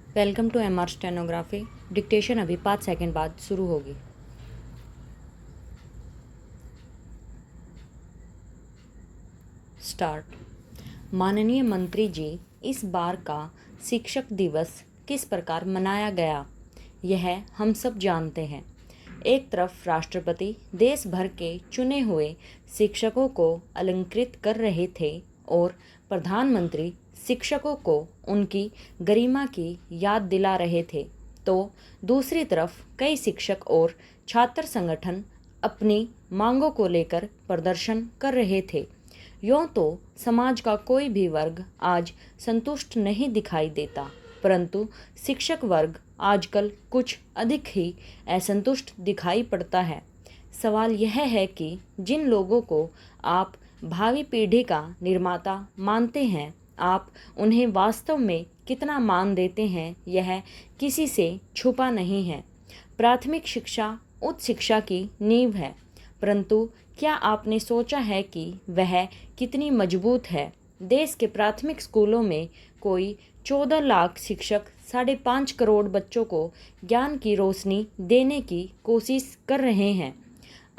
Welcome to MR stenography. Dictation अभी 5 second बाद शुरू होगी। स्टार्ट। माननीय मंत्री जी, इस बार का शिक्षक दिवस किस प्रकार मनाया गया, यह हम सब जानते हैं। एक तरफ राष्ट्रपति देश भर के चुने हुए शिक्षकों को अलंकृत कर रहे थे और प्रधानमंत्री शिक्षकों को उनकी गरिमा की याद दिला रहे थे, तो दूसरी तरफ कई शिक्षक और छात्र संगठन अपनी मांगों को लेकर प्रदर्शन कर रहे थे। यूँ तो समाज का कोई भी वर्ग आज संतुष्ट नहीं दिखाई देता, परंतु शिक्षक वर्ग आजकल कुछ अधिक ही असंतुष्ट दिखाई पड़ता है। सवाल यह है कि जिन लोगों को आप भावी पीढ़ी का निर्माता मानते हैं, आप उन्हें वास्तव में कितना मान देते हैं, यह किसी से छुपा नहीं है। प्राथमिक शिक्षा उच्च शिक्षा की नींव है, परंतु क्या आपने सोचा है कि वह कितनी मजबूत है? देश के प्राथमिक स्कूलों में कोई 14 लाख शिक्षक 5.5 करोड़ बच्चों को ज्ञान की रोशनी देने की कोशिश कर रहे हैं।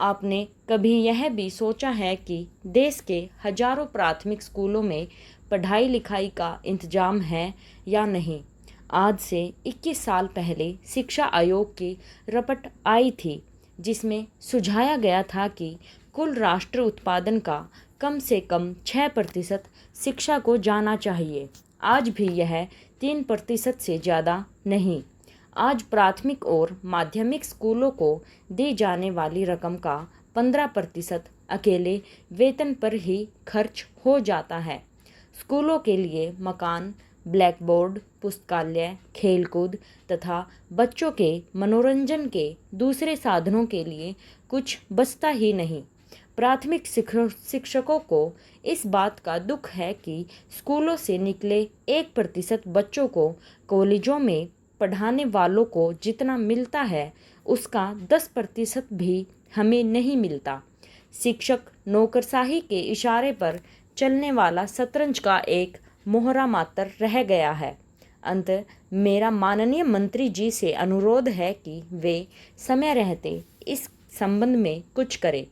आपने कभी यह भी सोचा है कि देश के हजारों प्राथमिक स्कूलों में पढ़ाई लिखाई का इंतजाम है या नहीं? आज से 21 साल पहले शिक्षा आयोग की रिपोर्ट आई थी, जिसमें सुझाया गया था कि कुल राष्ट्र उत्पादन का कम से कम 6% शिक्षा को जाना चाहिए। आज भी यह 3% से ज़्यादा नहीं। आज प्राथमिक और माध्यमिक स्कूलों को दी जाने वाली रकम का 15% अकेले वेतन पर ही खर्च हो जाता है। स्कूलों के लिए मकान, ब्लैक बोर्ड, पुस्तकालय, खेलकूद तथा बच्चों के मनोरंजन के दूसरे साधनों के लिए कुछ बचता ही नहीं। प्राथमिक शिक्षकों को इस बात का दुख है कि स्कूलों से निकले 1% बच्चों को कॉलेजों में पढ़ाने वालों को जितना मिलता है, उसका 10% भी हमें नहीं मिलता। शिक्षक नौकरशाही के इशारे पर चलने वाला शतरंज का एक मोहरा मात्र रह गया है। अंत मेरा माननीय मंत्री जी से अनुरोध है कि वे समय रहते इस संबंध में कुछ करें,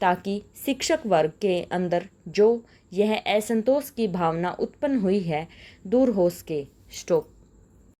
ताकि शिक्षक वर्ग के अंदर जो यह असंतोष की भावना उत्पन्न हुई है, दूर हो सके। स्टॉप।